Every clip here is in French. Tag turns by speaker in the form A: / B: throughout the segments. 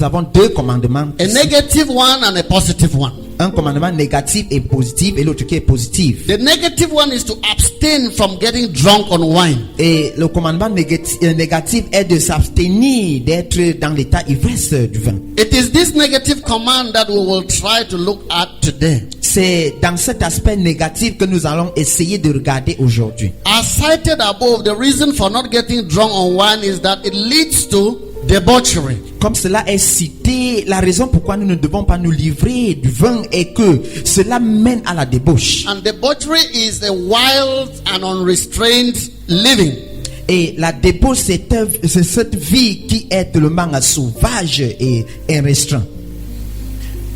A: Nous avons deux commandements.
B: A negative one and a positive one.
A: Un commandement négatif et positif et l'autre qui est positif.
B: The negative one is to abstain from getting drunk on wine.
A: Et le commandement négatif est de s'abstenir d'être dans l'état ivresse du vin.
B: It is this negative command that we will try to look at today.
A: C'est dans cet aspect négatif que nous allons essayer de regarder aujourd'hui.
B: As cited above, the reason for not getting drunk on wine is that it leads to debauchery.
A: Comme cela est cité, la raison pourquoi nous ne devons pas nous livrer du vin est que cela mène à la débauche.
B: And debauchery is a wild and unrestrained living.
A: Et la débauche, c'est cette vie qui est tellement sauvage et restreinte.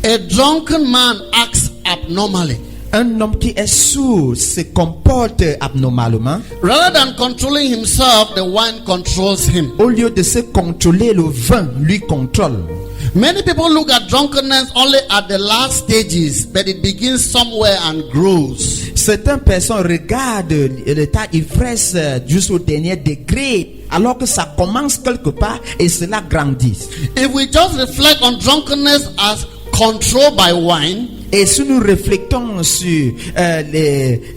B: A drunken man acts abnormally.
A: Un homme qui est sourd se comporte abnormalement.
B: Rather than controlling himself, the wine controls him.
A: Au lieu de se contrôler, le vin lui contrôle.
B: Many people look at drunkenness only at the last stages, but it begins somewhere and grows.
A: Certaines personnes regardent l'état ivresse jusqu'au dernier degré, alors que ça commence quelque part et cela grandit.
B: If we just reflect on drunkenness as controlled by wine,
A: et si nous reflétons sur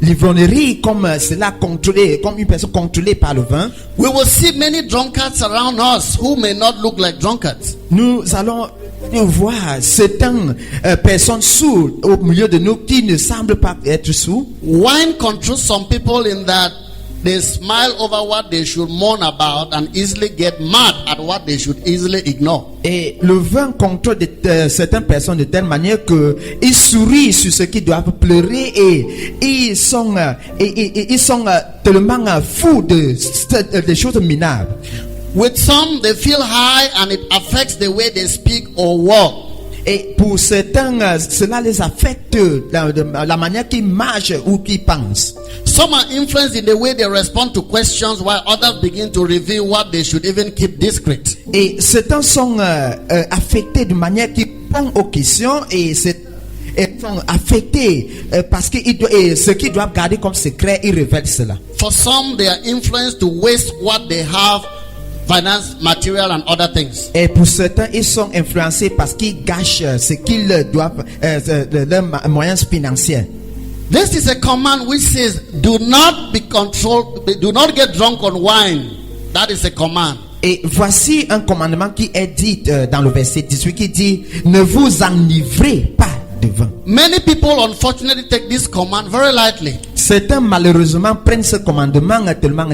A: l'ivrognerie comme cela contrôlé, comme une personne contrôlée par le vin,
B: we will see many drunkards around us who may not look like drunkards.
A: Nous allons voir certaines personnes sourdes au milieu de nous qui ne semblent pas être sourds.
B: Wine controls some people in that they smile over what they should mourn about and easily get mad at what they should easily ignore.
A: Et le vin contrôle certaines personnes de telle manière que ils sourient sur ce qu'ils doivent pleurer et ils sont tellement fous de choses minables.
B: With some, they feel high and it affects the way they speak or walk.
A: Et pour certains, cela les affecte la manière qu'ils marchent ou qu'ils pensent.
B: Some are influenced in the way they respond to questions, while others begin to reveal what they should even keep discreet.
A: Et certains sont affectés de manière qu'ils répondent aux questions et sont affectés parce que ce qu'ils doivent garder comme secret, ils révèlent cela.
B: For some, they are influenced to waste what they have, finance, material and other things.
A: Et pour certains, ils sont influencés parce qu'ils gâchent ce qu'ils doivent, leurs moyens financiers.
B: This is a command which says, do not be controlled, do not get drunk on wine. That is a command.
A: Et voici un commandement qui est dit dans le verset 18 qui dit, ne vous enivrez pas de vin.
B: Many people unfortunately take this command very lightly.
A: Certains malheureusement prennent ce commandement tellement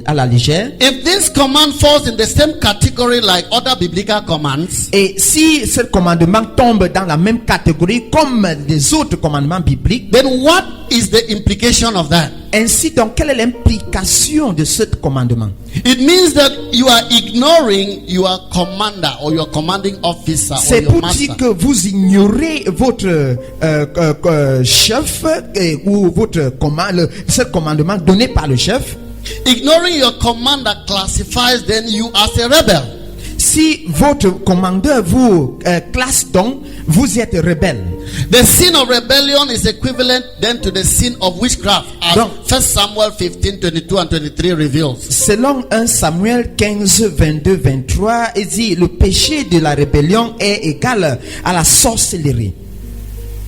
A: à la légère.
B: If this command falls in the same category like other biblical commands,
A: et si ce commandement tombe dans la même catégorie comme les autres commandements bibliques,
B: then what is the implication of that?
A: Ainsi donc, quelle est l'implication de ce commandement?
B: It means that you are ignoring your commander or your commanding officer or
A: C'est
B: your
A: pour
B: master.
A: dire que vous ignorez votre chef ou votre ce commandement donné par le chef.
B: Ignoring your commander classifies then you as a rebel.
A: Si votre commandeur vous classe donc, vous êtes rebelle.
B: The sin of rebellion is equivalent then to the sin of witchcraft, as
A: Donc,
B: 1 Samuel 15, 22 and 23 reveals.
A: Selon 1 Samuel 15, 22, 23, il dit le péché de la rébellion est égal à la sorcellerie.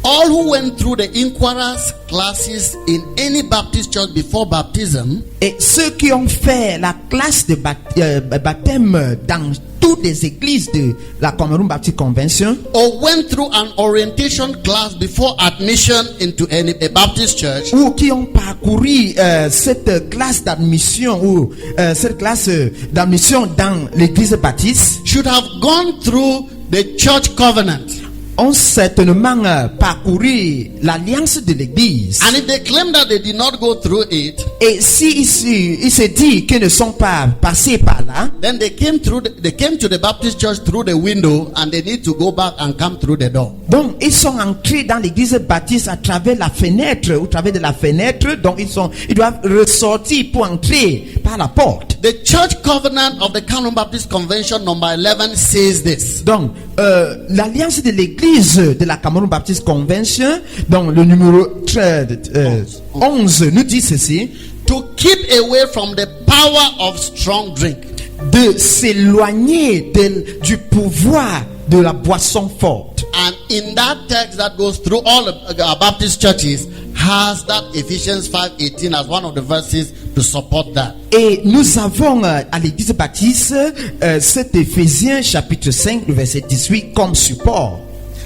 B: All who went through the inquirers classes in any Baptist church before baptism,
A: et ceux qui ont fait la classe de baptême dans toutes les églises de la Cameroun Baptist Convention,
B: or went through an orientation class before admission into a Baptist church,
A: ou qui ont parcouru cette classe d'admission ou cette classe d'admission dans l'église baptiste,
B: should have gone through the church covenant.
A: Ont certainement parcouru l'alliance de l'église.
B: And if they claim that they did not go through it,
A: et si ils se disent qu'ils ne sont pas passés par là,
B: then they came to the Baptist church through the window and they need to go back and come through the door.
A: Donc ils sont entrés dans l'église baptiste à travers la fenêtre, au travers de la fenêtre, donc ils doivent ressortir pour entrer par la porte.
B: The church covenant of the Cameroun Baptist Convention number 11 says this.
A: Donc l'alliance de l'église de la Cameroun Baptist Convention, donc le numéro 11 nous dit ceci:
B: to keep away from the power of strong drink.
A: de s'éloigner du pouvoir de la boisson forte.
B: And in that text that goes through all the Baptist churches has that Ephesians 5:18 as one of the verses to support that.
A: Et nous avons à l'église baptiste cet Éphésiens chapitre 5 le verset 18 comme support.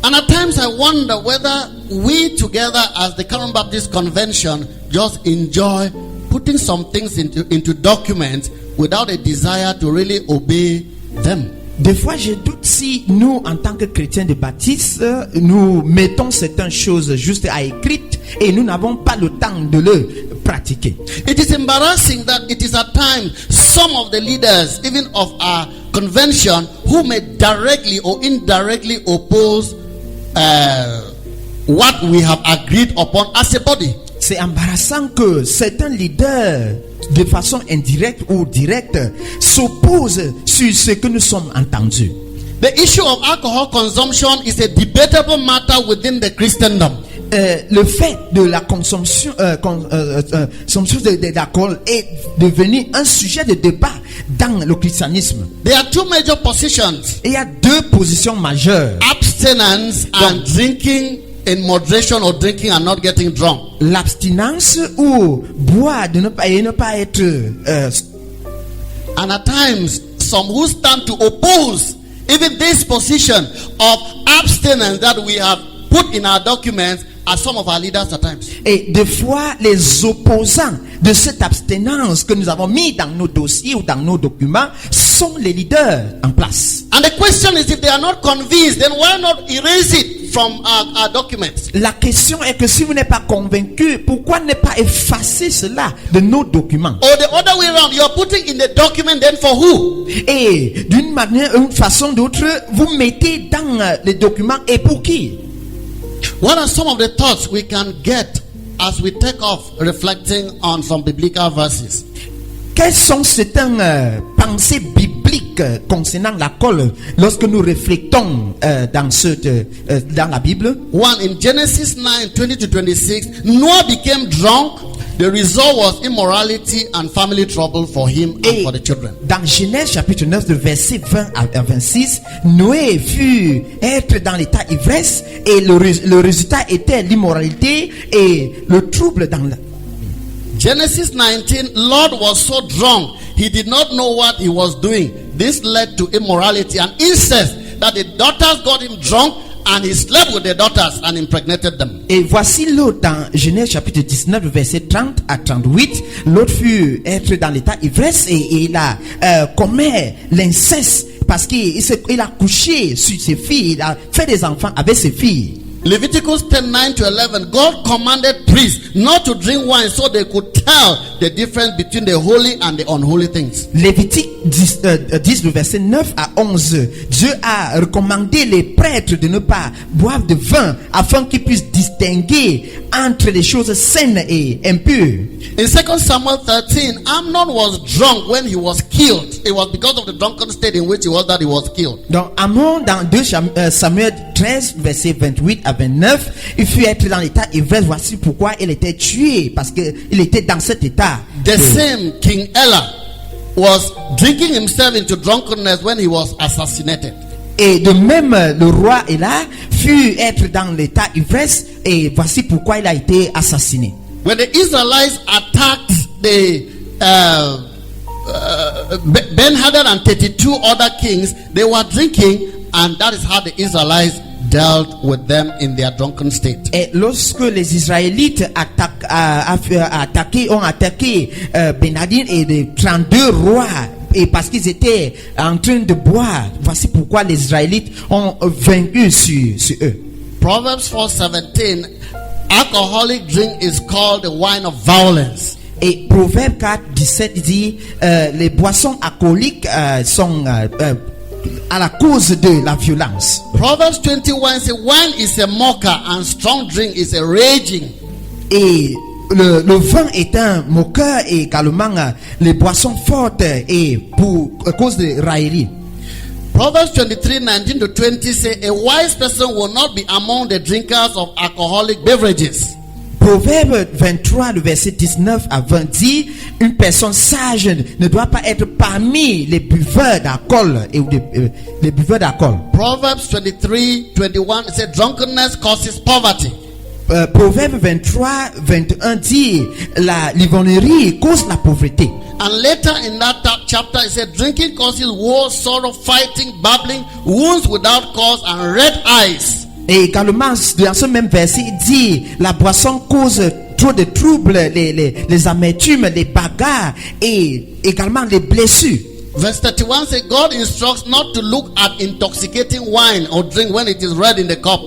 B: And at times I wonder whether we together as the Current Baptist Convention just enjoy putting some things into documents without a desire to really obey them.
A: Des fois, je doute si nous, en tant que chrétiens de baptiste, nous mettons certaines choses juste à écrire et nous n'avons pas le temps de le pratiquer.
B: It is embarrassing that it is at times some of the leaders, even of our convention, who may directly or indirectly oppose what we have agreed upon as a body.
A: C'est embarrassant que certains leaders, de façon indirecte ou directe, s'opposent sur ce que nous sommes entendus.
B: The issue of alcohol consumption is a debatable matter within the Christendom.
A: Le fait de la consommation d'alcool est devenu un sujet de débat dans le christianisme.
B: There are two major positions.
A: Et il y a deux positions majeures.
B: Abstinence and drinking in moderation, or drinking and not getting drunk.
A: L'abstinence ou boire de ne pas être
B: and at times some who stand to oppose even this position of abstinence that we have put in our documents are some of our leaders at times.
A: Et des fois, les opposants de cette abstinence que nous avons mis dans nos dossiers ou dans nos documents sont les leaders en place.
B: And the question is, if they are not convinced, then why not erase it from our documents?
A: La question est que si vous n'êtes pas convaincu, pourquoi ne pas effacer cela de nos documents?
B: Or the other way around, you are putting in the document then for who?
A: Et d'une manière, une façon ou d'autre, vous mettez dans les documents et pour qui?
B: What are some of the thoughts we can get as we take off reflecting on some biblical verses?
A: Quelles sont certaines pensées bibliques concernant l'alcool lorsque nous reflétons dans la Bible?
B: One, in Genesis 9:20-26, Noah became drunk. The result was immorality and family trouble for him and for the children.
A: Dans Genèse chapitre 9, de verset 20 à 26, Noé fut être dans l'état ivresse et le résultat était l'immoralité et le trouble dans la...
B: Genesis 19, Lot was so drunk, he did not know what he was doing. This led to immorality and incest, that the daughters got him drunk and he slept with the daughters and impregnated them.
A: Et voici Lot dans Genèse chapitre 19, verset 30 à 38. Lot fut être dans l'état ivresse et il a commis l'inceste parce qu'il a couché sur ses filles, il a fait des enfants avec ses filles.
B: Leviticus 10:9-11, God commanded priests not to drink wine so they could tell the difference between the holy and the unholy things.
A: Lévitique 10, le verset 9 à 11. Dieu a recommandé les prêtres de ne pas boire de vin afin qu'ils puissent distinguer entre les choses saines et impures.
B: In 2 Samuel 13, Amnon was drunk when he was killed. It was because of the drunken state in which he was that he was killed.
A: Donc Amnon dans 2 Samuel 13 verset 28 à 29, il fut être dans l'état ivresse. Voici pourquoi il était tué, parce que il était dans cet état.
B: The same King Ella was drinking himself into drunkenness when he was assassinated.
A: Et de même le roi Éla fut être dans l'état ivresse et voici pourquoi il a été assassiné.
B: When the Israelites attacked the Ben-Hadad and 32 other kings, they were drinking, and that is how the Israelites dealt with them in their drunken state.
A: Et lorsque les Israélites ont attaqué Ben-Hadad et les 32 rois, et parce qu'ils étaient en train de boire, voici pourquoi les Israélites ont vaincu sur eux.
B: Proverbs 4:17, alcoholic drink is called the wine of violence.
A: Et Proverbe 4:17 dit les boissons alcooliques sont à la cause de la violence.
B: Proverbs 21 says, wine is a mocker and strong drink is a raging.
A: Et le vin est un moqueur et également les boissons fortes et pour cause de raillerie.
B: Proverbs 23:19-20 say, a wise person will not be among the drinkers of alcoholic beverages.
A: Proverbe 23, le verset 19 à 20 dit, une personne sage ne doit pas être parmi les buveurs d'alcool et les buveurs d'alcool.
B: Proverbs 23:21 it says drunkenness causes poverty.
A: Proverbe 23, 21 dit, l'ivrognerie cause la pauvreté.
B: And later in that chapter it said drinking causes war, sorrow, fighting, babbling, wounds without cause, and red eyes.
A: Et également, dans ce même verset, il dit, la boisson cause trop de troubles, les amertumes, les bagarres et également les blessures.
B: Verse 31 says God instructs not to look at intoxicating wine or drink when it is red in the cup.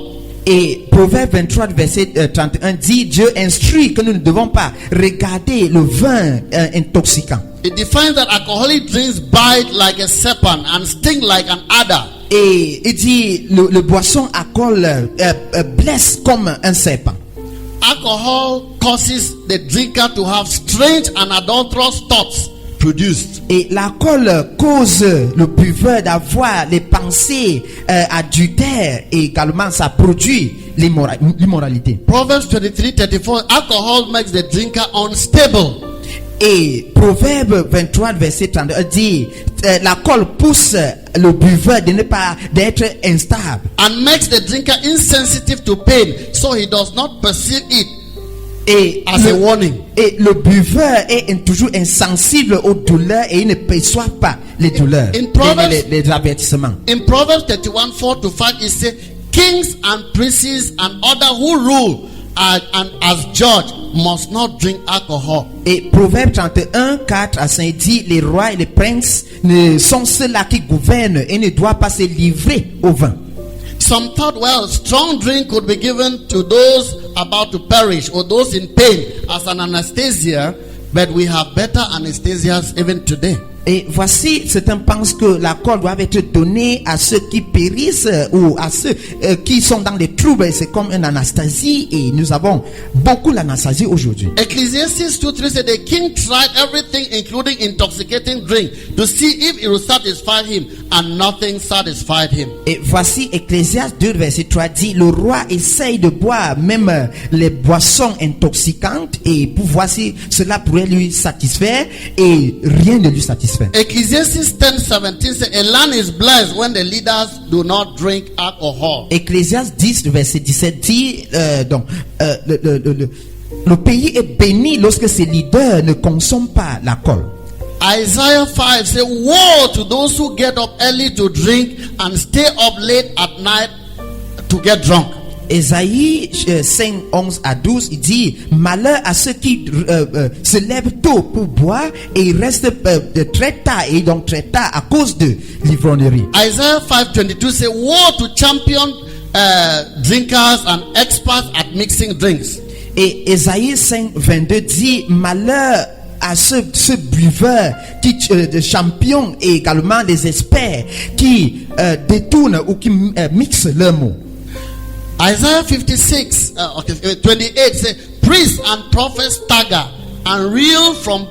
A: Et Proverbe 23, verset 31 dit, Dieu instruit que nous ne devons pas regarder le vin intoxicant.
B: It defines that alcoholic drinks bite like a serpent and sting like an adder.
A: Et il dit, le boisson alcool blesse comme un serpent.
B: Alcohol causes the drinker to have strange and adulterous thoughts produced.
A: Et l'alcool cause le buveur d'avoir les pensées adultères et également ça produit l'immoralité.
B: Proverbs 23:34 alcohol makes the drinker unstable.
A: Et Proverbe 23 verset 32 dit, l'alcool pousse le buveur d'être instable.
B: And makes the drinker insensitive to pain, so he does not perceive it as a warning.
A: Et le buveur est toujours insensible aux douleurs et il ne perçoit pas les douleurs, les avertissements.
B: In Proverbs 31:4-5 it says, kings and princes and others who rule and as judge must not drink alcohol.
A: Et Proverbe 31, 4 à 5 dit, les rois et les princes ne sont ceux-là qui gouvernent et ne doivent pas se livrer au vin.
B: Some thought, well, strong drink could be given to those about to perish or those in pain as an anesthesia, but we have better anesthesias even today.
A: Et voici, certains pensent que l'alcool doit être donné à ceux qui périssent ou à ceux qui sont dans les troubles. C'est comme une anesthésie et nous avons beaucoup l'anesthésie aujourd'hui.
B: Ecclesiastes 2:3 said the king tried everything including intoxicating drink to see if it would satisfy him, and nothing satisfied him.
A: Et voici Ecclésiaste 2 verset 3 dit, le roi essaye de boire même les boissons intoxicantes et pour voir si cela pourrait lui satisfaire et rien ne lui satisfait.
B: Ecclesiastes 10:17 says a land is blessed when the leaders do not drink alcohol.
A: Ecclésiaste 10 verset 17 dit le pays est béni lorsque ses leaders ne consomment pas l'alcool.
B: Isaiah 5 says woe to those who get up early to drink and stay up late at night to get drunk.
A: Ésaïe 5, 11 à 12, il dit, malheur à ceux qui se lèvent tôt pour boire et ils restent très tard et donc très tard à cause de l'ivrognerie.
B: Isaiah 5:22 says woe to champion drinkers and experts at mixing drinks.
A: Et Ésaïe 5, 22 dit, malheur à ce buveur qui champions et également des experts qui détournent ou qui mixent leurs mots.
B: Isaiah 28 says priests and prophets stagger and reel from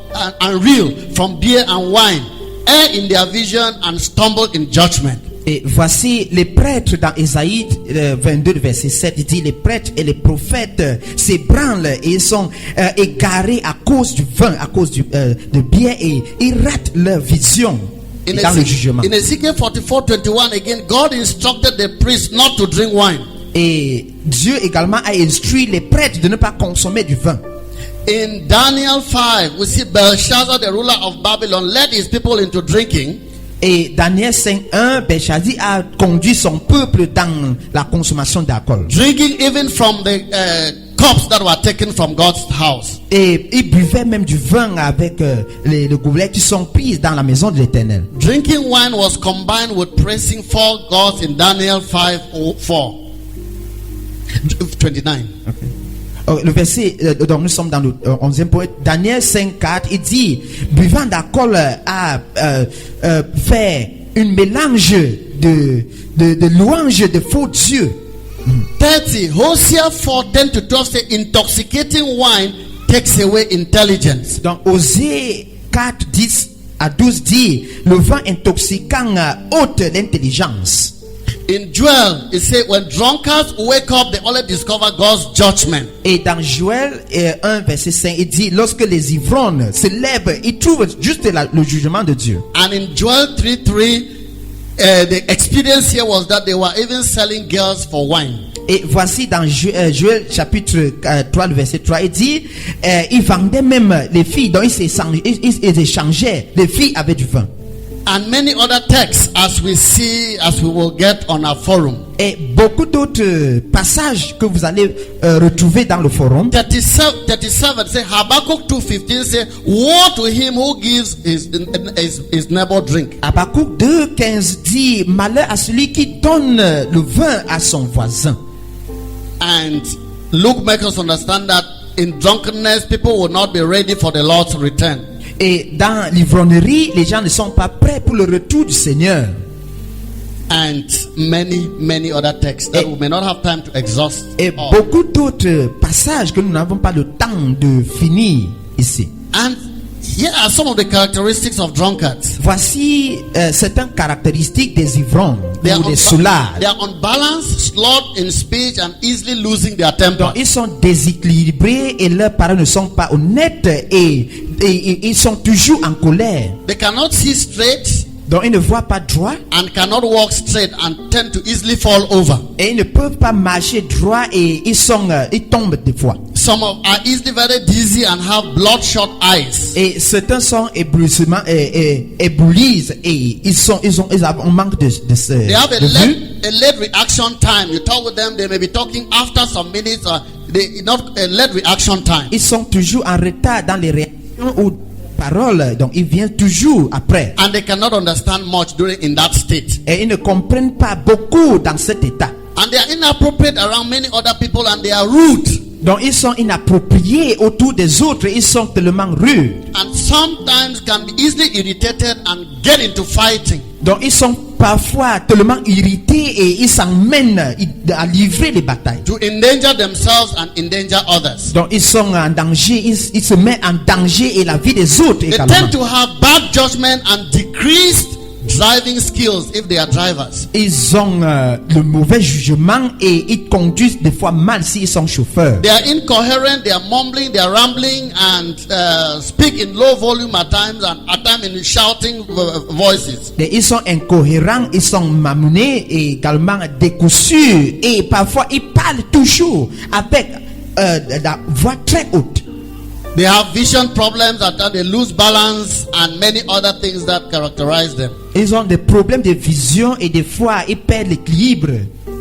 B: beer and wine, err in their vision and stumble in judgment.
A: Et voici les prêtres dans Ésaïe 22 verset 7, il dit, les prêtres et les prophètes s'ébranlent et ils sont égarés à cause du vin, à cause de bière et ils ratent leur vision dans le jugement.
B: In Ezekiel 44:21 again, God instructed the priests not to drink wine.
A: Et Dieu également a instruit les prêtres de ne pas consommer du vin.
B: In Daniel 5, we see Belshazzar, the ruler of Babylon, led his people into drinking.
A: Et Daniel 5:1, Belshazzar a conduit son peuple dans la consommation d'alcool.
B: Drinking even from the cups that were taken from God's house.
A: Et il buvait même du vin avec les gobelets qui sont pris dans la maison de l'Éternel.
B: Drinking wine was combined with praising false gods in Daniel 5:29.
A: Okay. Le verset, donc nous sommes dans le 11e point. Daniel 5:4, il dit, buvant d'alcool a fait un mélange de louanges de faux dieux.
B: 30, Hosea 4:10-12 say intoxicating wine takes away intelligence.
A: Donc Osée 4:10 à 12 dit, le vin intoxicant ôte l'intelligence.
B: In Joel, it says, when drunkards wake up, they only discover God's judgment.
A: Et dans Joël 1 verset 5, il dit, lorsque les ivrognes se lèvent, ils trouvent juste le jugement de Dieu.
B: And in Joel 3:3, the experience here was that they were even selling girls for wine.
A: Et voici dans Joël chapitre 3, le verset 3, il dit, ils vendaient même les filles, donc ils échangeaient les filles avec du vin.
B: And many other texts, as we will get on our forum.
A: Et beaucoup d'autres passages que vous allez retrouver dans le forum.
B: 37 say, Habakkuk 2:15 say, woe to him who gives his neighbor drink.
A: Habakkuk 2:15 dit, malheur à celui qui donne le vin à son voisin.
B: And Luke makes us understand that in drunkenness, people will not be ready for the Lord's return.
A: Et dans l'ivrognerie, les gens ne sont pas prêts pour le retour du Seigneur.
B: And many other texts that we may not have time to exhaust.
A: Et
B: all.
A: beaucoup d'autres passages que nous n'avons pas le temps de finir ici.
B: And here are some of the characteristics of drunkards.
A: Voici certaines caractéristiques des ivrognes ou des soulards.
B: They are unbalanced, slurred in speech, and easily losing their temper.
A: Donc ils sont déséquilibrés et leurs paroles ne sont pas honnêtes et ils sont toujours en colère.
B: They cannot see straight
A: Donc ils ne voient pas droit
B: and cannot walk straight and tend to easily fall over.
A: et ils ne peuvent pas marcher droit et ils tombent des fois.
B: Some are easily very dizzy and have bloodshot eyes.
A: Et certains sont éblouissent et ils ont un manque de
B: They have
A: de vue.
B: a late reaction time. You talk with them, they may be talking after some minutes. They not a late reaction time.
A: Ils sont toujours en retard dans les réactions ou paroles, donc ils viennent toujours après.
B: And they cannot understand much in that state.
A: Et ils ne comprennent pas beaucoup dans cet état.
B: And they are inappropriate around many other people, and they are rude.
A: Donc ils sont inappropriés autour des autres, ils sont tellement rudes.
B: And sometimes can be easily irritated and get into fighting.
A: Donc ils sont parfois tellement irrités et ils s'emmènent à livrer les batailles.
B: To endanger themselves and endanger others.
A: Donc ils sont en danger, ils se mettent en danger et la vie des autres
B: They
A: également.
B: tend to have bad judgment and decreased driving skills if they are drivers.
A: Ils ont le mauvais jugement et ils conduisent des fois mal s'ils sont chauffeurs.
B: They are incoherent, they are mumbling, they are rambling, and speak in low volume at times, and at times in shouting voices.
A: Et ils sont incohérents, ils sont malmenés et également décousus et parfois ils parlent toujours avec la voix très haute.
B: They have vision problems, at times they lose balance, and many other things that characterize them.
A: Ils ont des problèmes de vision et des fois ils perdent l'équilibre.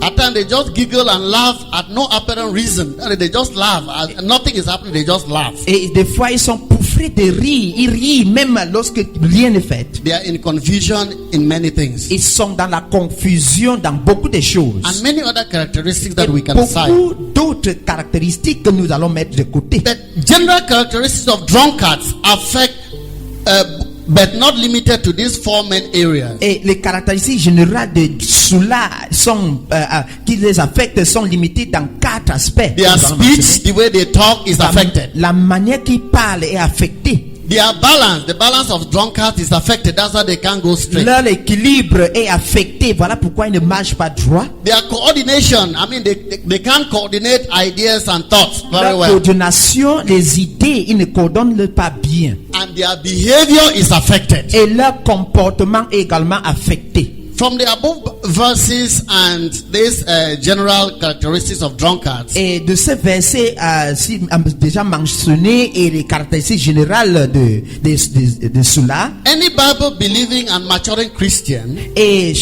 B: At times they just giggle and laugh at no apparent reason. They just laugh. Nothing is happening, they just laugh.
A: Et des fois ils sont pouffrés de rire, ils rient même lorsque rien n'est fait.
B: They are in confusion in many things.
A: Ils sont dans la confusion dans beaucoup de choses.
B: And many other characteristics that
A: Et
B: we can cite.
A: beaucoup d'autres caractéristiques que nous allons mettre de côté.
B: The general characteristics of drunkards affect, but not limited to these four main areas.
A: Et les caractéristiques générales de soulards qui les affectent sont limitées dans 4 aspects.
B: Their
A: Nous allons mentionner.
B: speech, the way they talk, is affected.
A: La manière qu'ils parlent est affectée.
B: Their balance, the balance of drunkards is affected. That's why they can't go straight.
A: Leur équilibre est affecté. Voilà pourquoi ils ne marchent pas droit.
B: Their coordination, I mean, they can't coordinate ideas and thoughts very
A: Leur
B: well.
A: coordination, les idées, ils ne coordonnent pas bien.
B: And their behavior is affected.
A: Et leur comportement est également affecté.
B: From the above verses and these general characteristics of drunkards,
A: Et de ces versets déjà mentionnés et les caractéristiques générales de cela,
B: any Bible believing and maturing Christian
A: et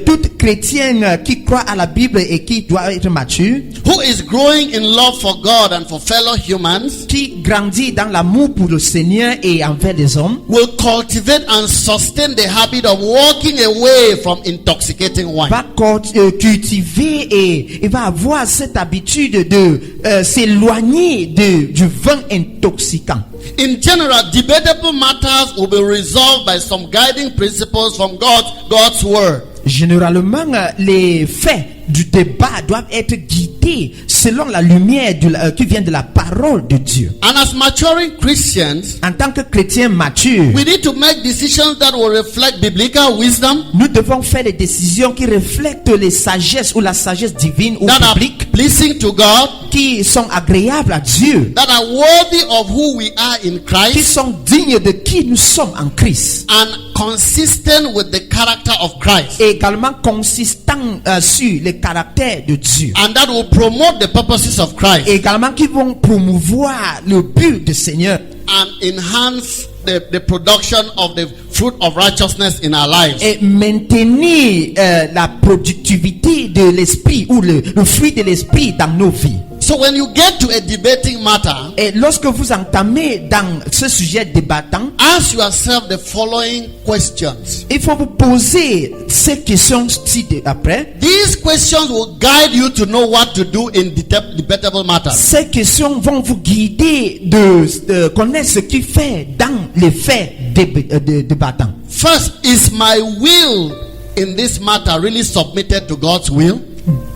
A: toute chrétienne qui croit à la Bible et qui doit être mature,
B: who is growing in love for God and for fellow humans
A: qui grandit dans l'amour pour le Seigneur et envers les hommes,
B: will cultivate and sustain the habit of walking away from intoxicating wine.
A: va cultiver et il va avoir cette habitude de s'éloigner du vin intoxicant.
B: In general, debatable matters will be resolved by some guiding principles from God's word.
A: Généralement, les faits du débat doivent être guidés selon la lumière qui vient de la parole de Dieu.
B: And as maturing Christians,
A: En tant que chrétiens matures,
B: we need to make decisions that will reflect biblical wisdom,
A: nous devons faire des décisions qui reflètent les sagesses ou la sagesse divine ou
B: that are
A: biblique,
B: pleasing to God,
A: qui sont agréables à Dieu,
B: that are worthy of who we are in
A: qui
B: Christ,
A: sont dignes de qui nous sommes en Christ,
B: and consistent with the character of Christ,
A: et également consistants sur le caractère de Dieu,
B: and that will promote the purposes of Christ
A: et également qui vont promouvoir le but du Seigneur
B: and enhance the production of the fruit of righteousness in our lives.
A: et maintenir la productivité de l'esprit ou le fruit de l'esprit dans nos vies.
B: So when you get to a debating matter,
A: Et lorsque vous entamez dans ce sujet débattant,
B: ask yourself the following questions.
A: il faut vous poser ces questions-ci après.
B: These questions will guide you to know what to do in debatable matters.
A: Ces questions vont vous guider de connaître ce qu'il fait dans les faits débattants.
B: First, is my will in this matter really submitted to God's will?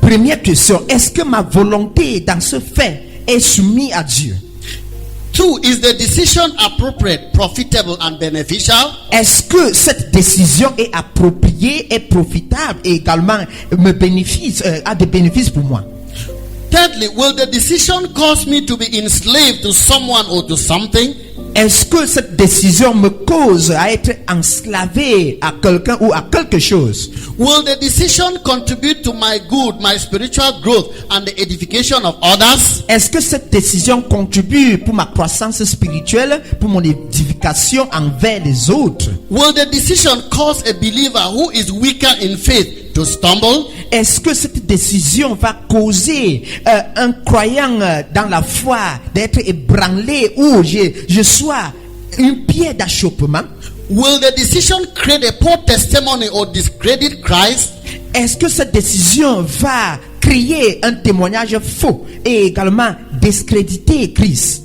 A: Première question, est-ce que ma volonté dans ce fait est soumise à Dieu?
B: Two, is the decision appropriate, profitable, and beneficial?
A: Est-ce que cette décision est appropriée, est profitable et également a des bénéfices pour moi?
B: Thirdly, will the decision cause me to be enslaved to someone or to something?
A: Est-ce que cette décision me cause à être enslavé à quelqu'un ou à quelque chose?
B: Will the decision contribute to my good, my spiritual growth, and the edification of others?
A: Est-ce que cette décision contribue pour ma croissance spirituelle, pour mon édification envers les autres?
B: Will the decision cause a believer who is weaker in faith to stumble?
A: Est-ce que cette décision va causer un croyant dans la foi d'être ébranlé ou je sois une pierre d'achoppement?
B: Will the decision create a poor testimony or discredit Christ?
A: Est-ce que cette décision va créer un témoignage faux et également discréditer Christ?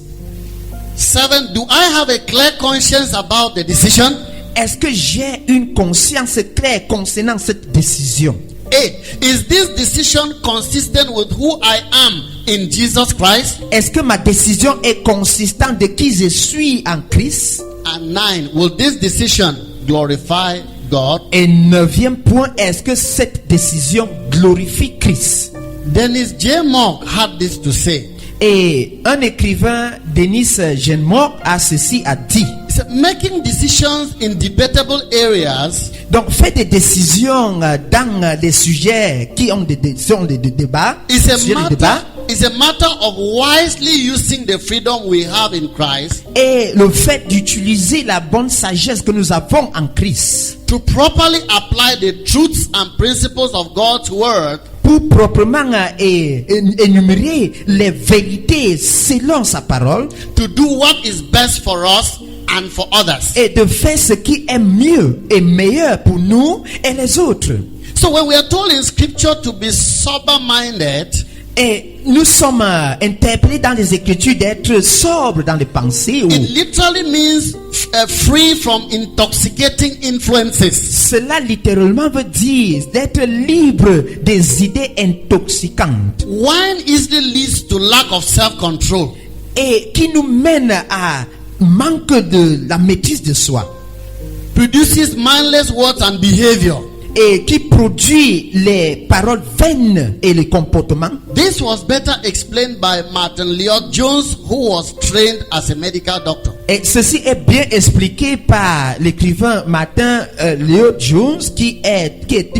B: 7. Do I have a clear conscience about the decision?
A: Est-ce que j'ai une conscience claire concernant cette décision?
B: 8. Is this decision consistent with who I am in Jesus Christ?
A: Est-ce que ma décision est consistante de qui je suis en Christ?
B: And 9. Will this decision glorify God?
A: Et 9e point, est-ce que cette décision glorifie Christ?
B: Dennis J. Moore had this to say.
A: Et un écrivain, Dennis J. Moore, a ceci à dire.
B: He said, making decisions in debatable areas
A: Donc, faites des décisions dans des sujets qui ont des débats.
B: is a matter of wisely using the freedom we have in Christ
A: Et le fait d'utiliser la bonne sagesse que nous avons en Christ
B: to properly apply the truths and principles of God's word
A: pour proprement énumérer les vérités selon sa parole
B: to do what is best for us and for others.
A: et de faire ce qui est mieux et meilleur pour nous et les autres.
B: So when we are told in scripture to be sober-minded,
A: Et nous sommes interpellés dans les Écritures d'être sobres dans les pensées.
B: it literally means free from intoxicating influences.
A: Cela littéralement veut dire d'être libre des idées intoxicantes
B: Wine easily leads to lack of self-control.
A: et qui nous mène à manque de la maîtrise de soi
B: Produces mindless words and behavior.
A: et qui produit les paroles vaines et les comportements.
B: This was better explained by Martin Lloyd-Jones, who was trained as a medical doctor.
A: Et ceci est bien expliqué par l'écrivain Martin Lloyd-Jones qui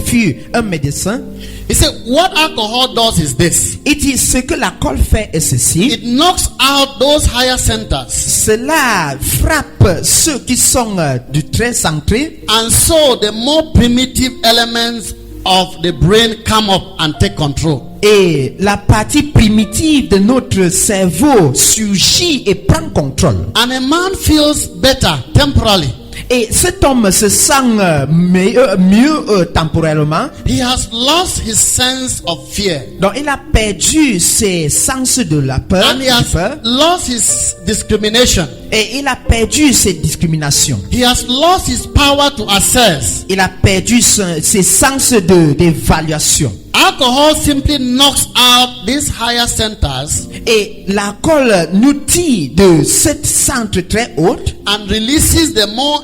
A: fut un médecin.
B: He said, what alcohol does is this.
A: Il dit ce que l'alcool fait est ceci.
B: It knocks out those higher centers.
A: Cela frappe ceux qui sont du très centré.
B: And so the more primitive elements of the brain come up and take control.
A: Et la partie primitive de notre cerveau surgit et prend contrôle.
B: And a man feels better temporarily.
A: Et cet homme se sent mieux temporellement.
B: He has lost his sense of fear.
A: Donc il a perdu ses sens de la peur.
B: And he has lost his discrimination.
A: Et il a perdu ses discriminations.
B: He has lost his power to assess.
A: Il a perdu ses sens d'évaluation.
B: Alcohol simply knocks out these higher centers
A: Et l'alcool nous tire de cette centre très haute
B: and releases the more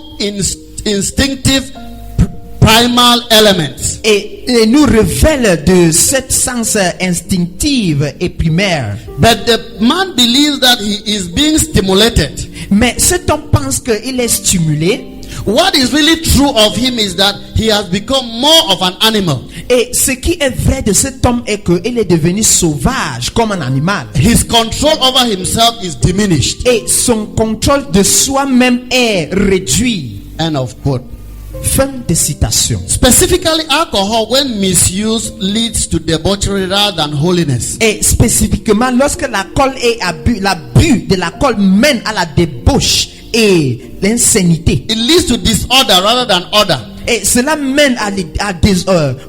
B: instinctive primal elements.
A: et nous révèle de cette sens instinctive et primaire.
B: But the man believes that he is being stimulated.
A: Mais cet homme pense qu'il est stimulé.
B: What is really true of him is that he has become more of an animal.
A: Et ce qui est vrai de cet homme est qu'il est devenu sauvage comme un animal.
B: His control over himself is diminished.
A: Et son contrôle de soi-même est réduit.
B: End of quote.
A: Fin de citation.
B: Specifically, alcohol, when misused, leads to debauchery rather than holiness.
A: Et spécifiquement, lorsque l'alcool est l'abus de l'alcool mène à la débauche et l'insanité.
B: It leads to disorder rather than order.
A: Et cela mène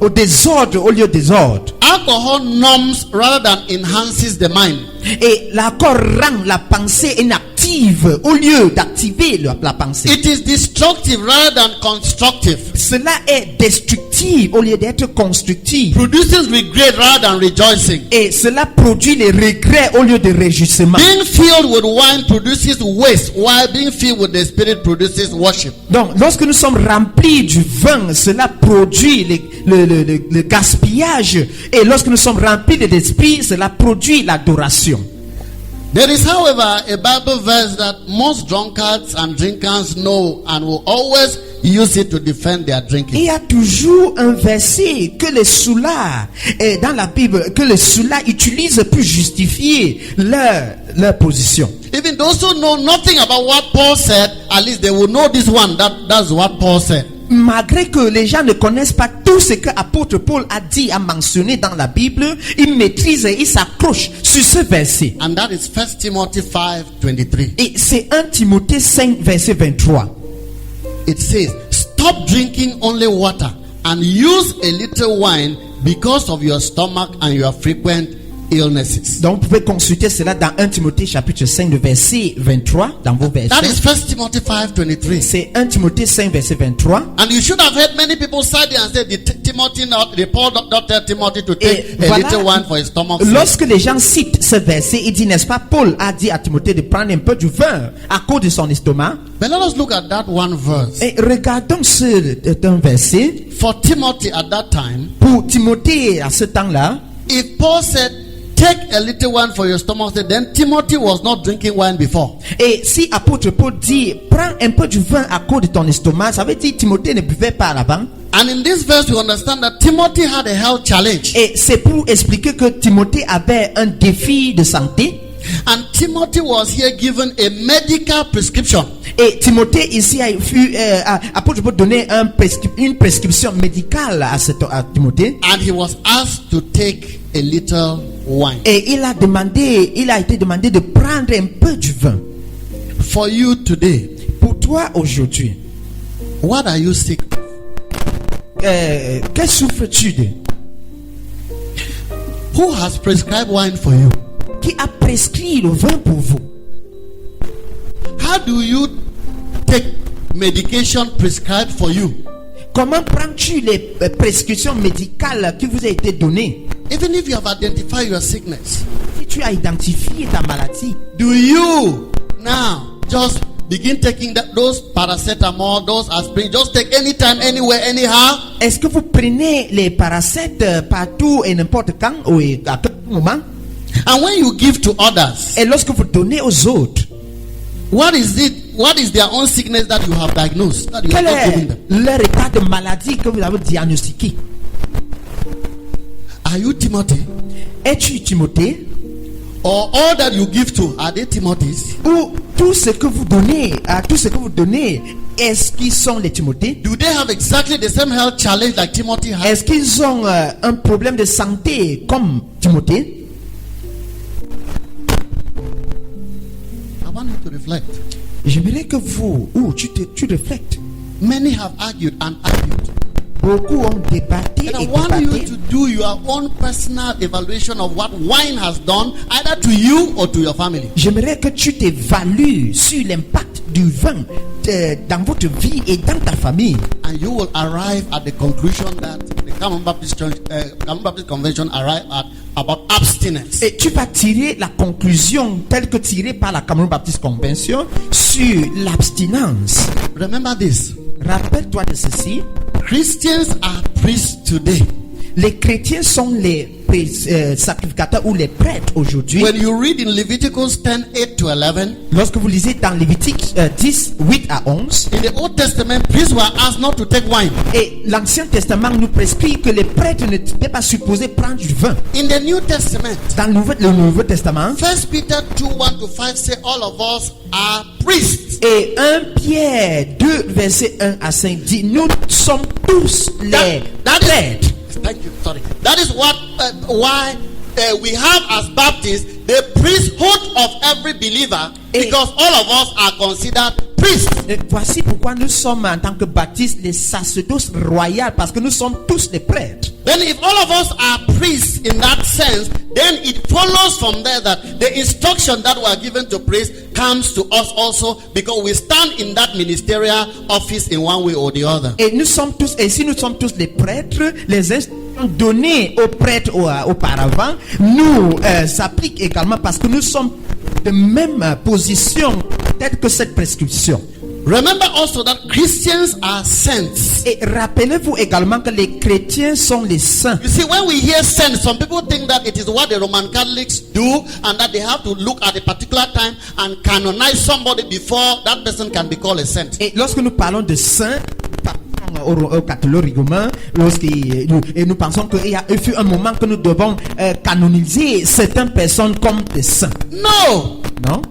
A: au désordre au lieu de désordre.
B: Alcohol numbs rather than enhances the mind.
A: Et l'alcool rend la pensée inactive au lieu d'activer la pensée.
B: It is destructive rather than constructive.
A: Cela est destructif au lieu d'être constructif.
B: Produces regret rather than rejoicing.
A: Et cela produit les regrets au lieu de réjouissement.
B: Being filled with wine produces waste, while being filled with the Spirit produces worship.
A: Donc, lorsque nous sommes remplis du vin, cela produit le gaspillage. Et lorsque nous sommes remplis de l'esprit, cela produit l'adoration.
B: There is, however, a Bible verse that most drunkards and drinkers know and will always use it to defend their drinking.
A: Il y a toujours un verset que les soulards, dans la Bible, que les soulards utilisent pour justifier leur position.
B: Even those who know nothing about what Paul said, at least they will know this one. That's what Paul said.
A: Malgré que les gens ne connaissent pas tout ce que l'apôtre Paul a dit, a mentionné dans la Bible, ils maîtrisent et ils s'accrochent sur ce verset.
B: And that is 1 Timothy 5:23.
A: Et c'est 1 Timothée 5, verset 23.
B: It says, stop drinking only water and use a little wine because of your stomach and your frequent illnesses.
A: Donc vous pouvez consulter cela dans 1 Timothée chapitre 5, le verset 23, dans vos versets.
B: That is 1 Timothy 5:23.
A: C'est 1 Timothée 5, verset 23.
B: And you should have heard many people side there and say, the Paul not tell Timothy to take a little wine for his stomach.
A: Lorsque les gens citent ce verset, ils disent, n'est-ce pas, Paul a dit à Timothée de prendre un peu du vin à cause de son estomac.
B: But let us look at that one verse.
A: Et regardons ce verset.
B: For Timothy at that time,
A: pour Timothée à ce temps-là,
B: if Paul said, take a little wine for your stomach, then Timothy was not drinking wine before.
A: Et si apôtre Paul dit, prends un peu du vin à cause de ton estomac, ça veut dire Timothée ne buvait pas avant.
B: And in this verse, we understand that Timothy had a health challenge.
A: Et c'est pour expliquer que Timothée avait un défi de santé.
B: And Timothy was here given a medical prescription.
A: Et Timothée ici a vu apôtre Paul donner une prescription médicale à Timothée.
B: And he was asked to take a little wine.
A: Et il a été demandé de prendre un peu du vin.
B: For you today,
A: pour toi aujourd'hui,
B: what are you sick?
A: Que souffres-tu de?
B: Who has prescribed wine for you?
A: Qui a prescrit le vin pour vous?
B: How do you take medication prescribed for you?
A: Comment prends-tu les prescriptions médicales qui vous a été données?
B: Even if you have identified your sickness,
A: si tu as identifié ta maladie,
B: do you now just begin taking those paracetamol, those aspirin, just take anytime, anywhere, anyhow?
A: Est-ce que vous prenez les paracètes partout et n'importe quand ou à tout moment?
B: And when you give to others,
A: et lorsque vous donnez aux autres,
B: what is their own sickness that you have diagnosed? That you
A: quel
B: have given them?
A: est leur état de maladie que vous avez diagnostiqué?
B: Are you Timothy?
A: Es-tu Timothée?
B: Or all that you give to, are they Timothys?
A: Ou tout ce que vous donnez, est-ce qu'ils sont les Timothées?
B: Do they have exactly the same health challenge like Timothy had?
A: Est-ce qu'ils ont un problème de santé comme Timothée?
B: I want you to reflect.
A: J'aimerais que tu reflètes.
B: Many have argued and argued.
A: Beaucoup ont débattu
B: And I
A: et
B: want you
A: débattu.
B: to do your own personal evaluation of what wine has done, either to you or to your family.
A: J'aimerais que tu t'évalues sur l'impact du vin dans votre vie et dans ta famille.
B: And you will arrive at the conclusion that the Cameroon Baptist Convention arrived at about abstinence.
A: Et tu vas tirer la conclusion telle que tirée par la Cameroon Baptist Convention sur l'abstinence.
B: Remember this.
A: Rappelle-toi de ceci.
B: Christians are priests today.
A: Les chrétiens sont les sacrificateurs ou les prêtres aujourd'hui.
B: When you read in Leviticus 10:8-11,
A: Lorsque vous lisez dans Lévitique 10, 8 à 11,
B: in the Old Testament, priests were asked not to take wine.
A: et l'Ancien Testament nous prescrit que les prêtres n'étaient pas supposés prendre du vin.
B: In the New Testament,
A: Dans le Nouveau Testament,
B: 1 Peter 2:1-5 say all of us are priests.
A: et 1 Pierre 2, verset 1 à 5 dit, nous sommes tous les
B: That
A: prêtres.
B: Thank you. Sorry. That is why we have as Baptists the priesthood of every believer, because all of us are considered priests.
A: Et voici pourquoi nous sommes en tant que baptistes les sacerdoces royales, parce que nous sommes tous les prêtres.
B: Then if all of us are priests in that sense, then it follows from there that the instruction that were given to priests comes to us also, because we stand in that ministerial office in one way or the other.
A: Et nous sommes tous, et si nous sommes tous les prêtres, les instructions données aux prêtres auparavant nous s'appliquent également, parce que nous sommes de même position telle que cette prescription.
B: Remember also that Christians are saints.
A: Et rappelez-vous également que les chrétiens sont les saints.
B: You see, when we hear saint, some people think that it is what the Roman Catholics do, and that they have to look at a particular time and canonize somebody before that person can be called a saint.
A: Et lorsque nous parlons de saints, au catholique romain, et nous pensons qu'il y a eu un moment que nous devons canoniser certaines personnes comme des saints.
B: No!
A: Non?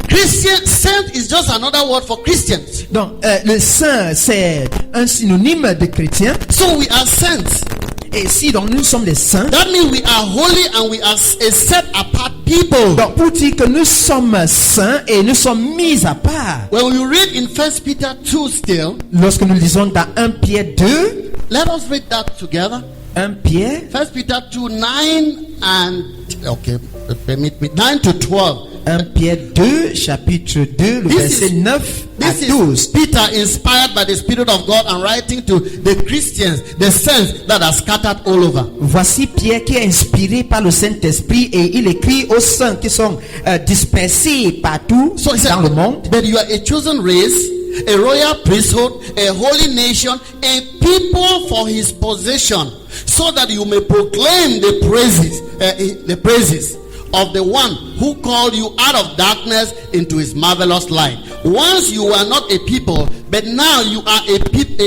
B: Christian saint is just another word for Christians.
A: Donc, le saint, c'est un synonyme de chrétien.
B: So we are saints.
A: Et si donc nous sommes les saints,
B: That means we are holy and we are a set apart people.
A: donc pour dire que nous sommes saints et nous sommes mis à part.
B: When we read in 1 Peter 2 still,
A: Lorsque nous lisons dans 1 Pierre 2,
B: let us read that together.
A: 1 Pierre,
B: 1 Peter 2, 9 and, okay, permit me, 9-12.
A: 1 Pierre 2, chapitre 2, le verset 9 à
B: This
A: 12.
B: is Peter inspired by the Spirit of God and writing to the Christians, the saints that are scattered all over.
A: Voici Pierre qui est inspiré par le Saint-Esprit et il écrit aux saints qui sont dispersés partout
B: So he said,
A: dans le monde.
B: but you are a chosen race, a royal priesthood, a holy nation, a people for his possession, so that you may proclaim the praises of the one who called you out of darkness into his marvelous light. Once you were not a people, but now you are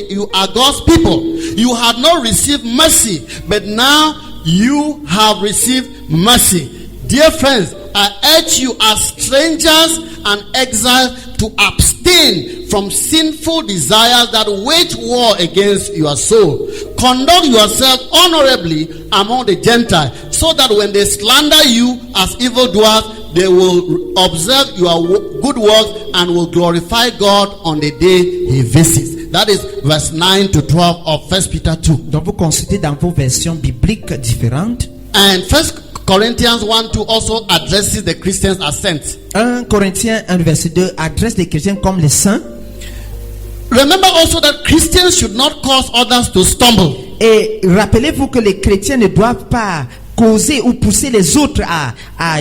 B: you are God's people. You had not received mercy, but now you have received mercy. Dear friends, I urge you as strangers and exiles to abstain from sinful desires that wage war against your soul. Conduct yourself honorably among the Gentiles, so that when they slander you as evildoers, they will observe your good works and will glorify God on the day he visits. That is verse 9-12 of 1 Peter 2.
A: Donc vous consultez dans vos versions bibliques différentes.
B: And 1 Corinthians 1-2 also addresses the Christians as saints.
A: 1 Corinthiens 1 verset 2 adresse les chrétiens comme les saints.
B: Remember also that Christians should not cause others to stumble.
A: Et rappelez-vous que les chrétiens ne doivent pas causer ou pousser les autres à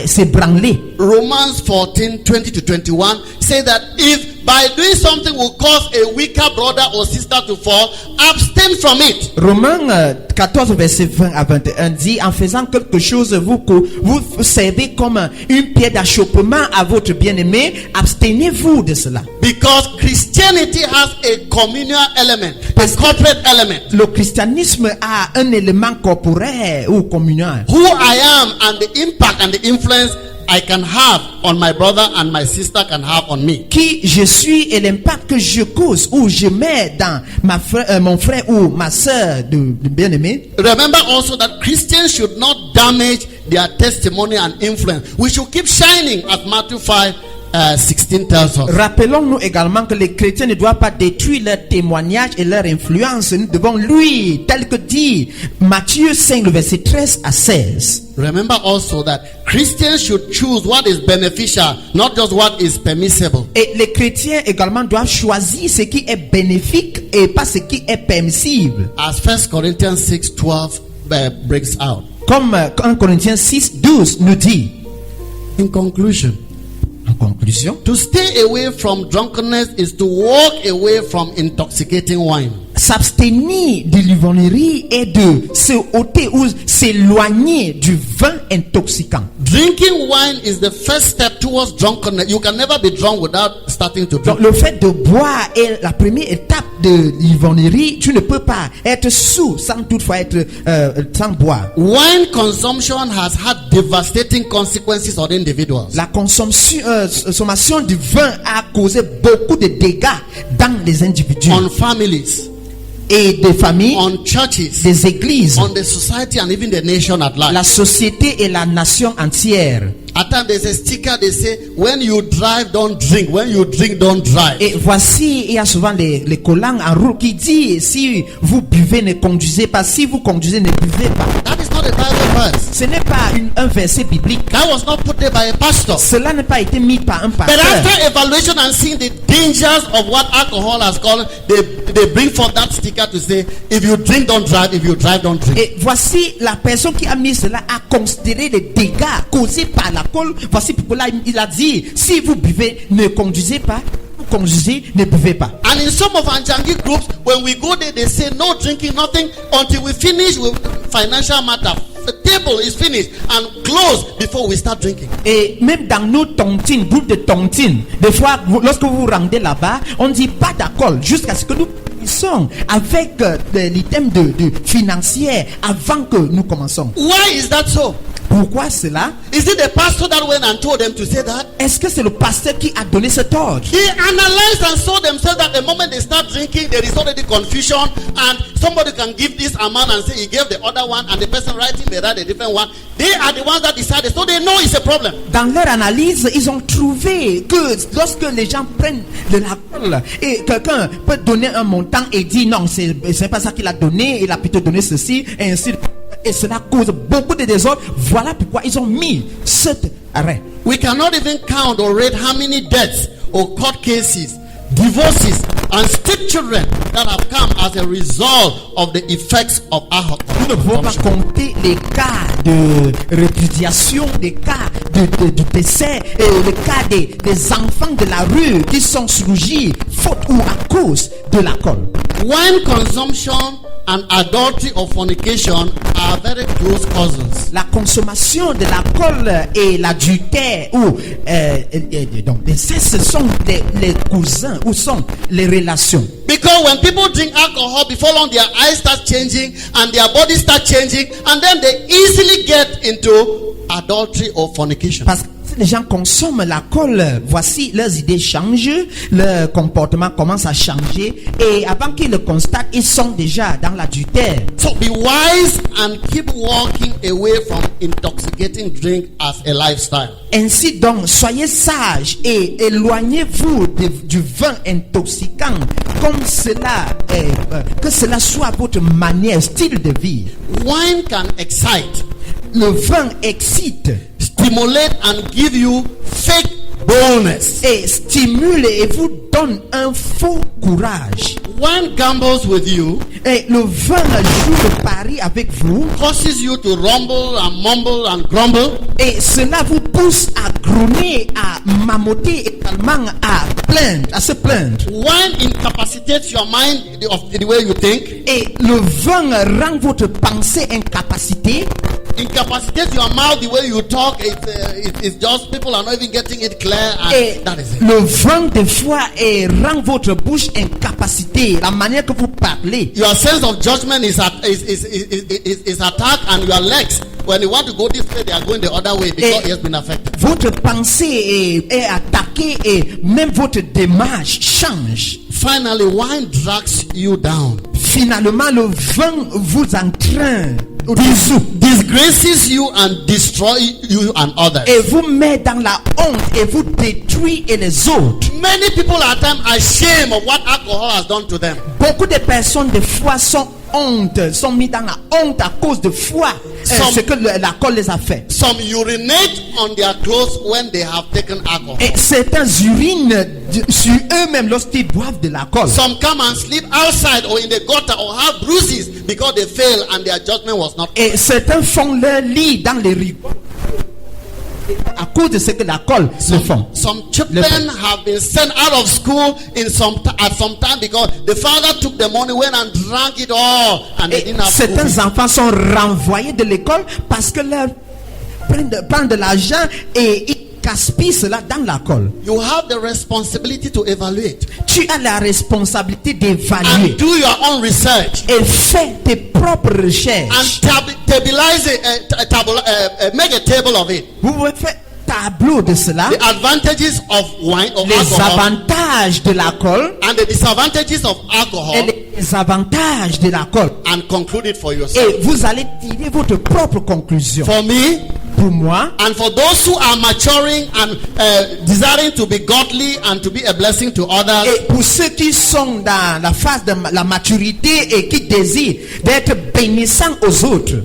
A: s'ébranler.
B: Romans 14:20-21 say that if by doing something will cause a weaker brother or sister to fall, abstain from it.
A: Romains 14 verset 20 à 21 dit, en faisant quelque chose vous servez comme une pierre d'achoppement à votre bien-aimé, abstenez-vous de cela.
B: Because Christianity has a communal element, a corporate element.
A: Le christianisme a un élément corporel ou communal.
B: Who I am and the impact and the influence I can have on my brother and my sister can have on me.
A: Qui je suis et l'impact que je cause ou je mets dans mon frère ou ma soeur de bien-aimé.
B: Remember also that Christians should not damage their testimony and influence. We should keep shining, as Matthew 5 16 tells us.
A: Rappelons-nous également que les chrétiens ne doivent pas détruire leur témoignage et leur influence. Nous devons lui, tel que dit Matthieu 5, le verset 13 à 16.
B: Remember also that Christians should choose what is beneficial, not just what is permissible.
A: Et les chrétiens également doivent choisir ce qui est bénéfique et pas ce qui est permissible.
B: As 1 Corinthians 6:12 brings out.
A: Comme 1 Corinthiens 6, 12 nous dit.
B: In conclusion,
A: En conclusion,
B: to stay away from drunkenness is to walk away from intoxicating wine.
A: s'abstenir de l'ivrognerie et de se ôter ou s'éloigner du vin intoxicant.
B: Drinking wine is the first step towards drunkenness. You can never be drunk without starting to
A: Donc
B: drink.
A: le fait de boire est la première étape de l'ivrognerie. Tu ne peux pas être sous sans toutefois être sans boire.
B: Wine consumption has had devastating consequences on individuals.
A: La consommation du vin a causé beaucoup de dégâts dans les individus
B: On families,
A: et des familles,
B: on churches,
A: des églises,
B: on the society, and even the nation at large.
A: la société et la nation entière.
B: At times there's a sticker, they say, when you drive, don't drink. When you drink, don't drive.
A: Et voici, il y a souvent les collants en route qui disent si vous buvez, ne conduisez pas. Si vous conduisez, ne buvez pas.
B: That is not a Bible verse.
A: Ce n'est pas un verset biblique.
B: That was not put there by a pastor.
A: Cela n'a pas été mis par un
B: But
A: pasteur.
B: after evaluation and seeing the dangers of what alcohol has caused, they bring forth that sticker to say, if you drink, don't drive. If you drive, don't drink.
A: Et voici la personne qui a mis cela a considéré les dégâts causés par l'alcool. Voici pourquoi il a dit si vous buvez, ne conduisez pas. Vous conduisez, ne buvez pas.
B: And in some of our Anjangi groups, when we go there, they say no drinking, nothing until we finish with financial matter. The table is finished and closed before we start drinking.
A: Et même dans nos tontines, groupe de tontines, des fois, lorsque vous vous rendez là-bas, on ne dit pas d'alcool jusqu'à ce que nous finissons avec l'item de financier avant que nous commençons.
B: Why is that so?
A: Pourquoi cela?
B: Is it the pastor that went and told them to say that?
A: Est-ce que c'est le pasteur qui a donné cet ordre?
B: They analyzed and saw themselves that the moment they start drinking, there is already confusion, and somebody can give this amount and say he gave the other one, and the person writing they write a different one. They are the ones that decided, so they know it's a problem.
A: Dans leur analyse, ils ont trouvé que lorsque les gens prennent de l'alcool et quelqu'un peut donner un montant et dit non, c'est pas ça qu'il a donné, il a plutôt donné ceci et ainsi. Et cela cause beaucoup de désordre. Voilà pourquoi ils ont mis cet arrêt.
B: We cannot even count or rate how many deaths or court cases, divorces, and stepchildren that have come as a result of the effects of alcohol.
A: Nous ne pouvons pas compter les cas de répudiation, les cas de décès, et les cas des enfants de la rue qui sont surgis faute ou à cause de l'alcool.
B: Wine consumption and adultery or fornication are very close cousins.
A: La consommation de l'alcool et l'adultère ou donc ce sont les cousins ou sont les relations.
B: Because when people drink alcohol, before long their eyes start changing and their body start changing, and then they easily get into adultery or fornication.
A: Parce que si les gens consomment l'alcool, voici leurs idées changent, leur comportement commence à changer et avant qu'ils le constatent, ils sont déjà dans l'adultère.
B: So be wise and keep walking away from intoxicating drink as a lifestyle.
A: Ainsi donc, soyez sages et éloignez-vous du vin intoxicant comme cela, que cela soit votre manière, style de vie.
B: Wine can excite,
A: Le vin excite
B: stimulate and give you fake boldness.
A: et stimule et vous donne un faux courage.
B: Wine gambles with you,
A: Et le vin joue le pari avec vous
B: causes you to rumble and mumble and grumble.
A: et cela vous pousse à grogner, à mamoter et également à plaindre, à se plaindre.
B: Wine incapacitates your mind of the way you think,
A: Et le vin rend votre pensée incapacité.
B: incapacitates your mouth the way you talk. It's just people are not even getting it clear,
A: Et
B: and that is it.
A: le vin des fois rend votre bouche incapacité, la manière que vous parlez.
B: Your sense of judgment is attacked, and your legs, when you want to go this way, they are going the other way because it has been affected.
A: Votre pensée est attaquée et même votre démarche change.
B: Finally, wine drags you down.
A: Finalement, le vin vous entraîne
B: disgraces you and destroy you and others.
A: Et vous met dans la honte et vous détruit et les autres.
B: Many people at times are ashamed of what alcohol has done to them.
A: Beaucoup de personnes de foi sont mis dans la honte à cause de foi ce que l'alcool les a fait.
B: Some urinate on their clothes when they have taken alcohol.
A: Et certains urinent sur eux-mêmes lorsqu'ils boivent de l'alcool.
B: Some come and sleep outside or in the gutter or have bruises because they fail and their judgment was not.
A: Et certains font leur lit dans les rigoles à cause de ce que l'alcool le font.
B: Some children have been sent out of school at some time because the father took the money, went and drank it all, and they didn't have school.
A: Certains enfants sont renvoyés de l'école parce que leur prennent de l'argent et ils gaspillent cela dans l'alcool.
B: You have the responsibility to evaluate.
A: Tu as la responsabilité d'évaluer
B: And do your own research.
A: et fais tes propres recherches.
B: And stabilize it, make a table of it.
A: Vous pouvez faire tableau de cela.
B: The advantages of wine, of
A: Les
B: alcohol,
A: avantages de l'alcool
B: and the disadvantages of alcohol,
A: et les avantages de l'alcool.
B: and conclude it for yourself.
A: Et vous allez tirer votre propre conclusion.
B: For me,
A: Pour moi,
B: and for those who are maturing and desiring to be godly and to be a blessing to others,
A: et pour ceux qui sont dans la phase de la maturité et qui désirent d'être bénissants aux autres,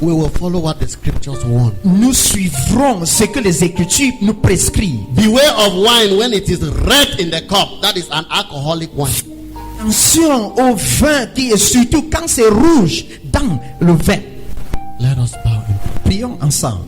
B: we will follow what the scriptures want.
A: nous suivrons ce que les Écritures nous prescrivent.
B: Beware of wine when it is red in the cup. That is an alcoholic wine.
A: Attention au vin qui est surtout quand c'est rouge dans le vin.
B: Let us bow.
A: Prions ensemble.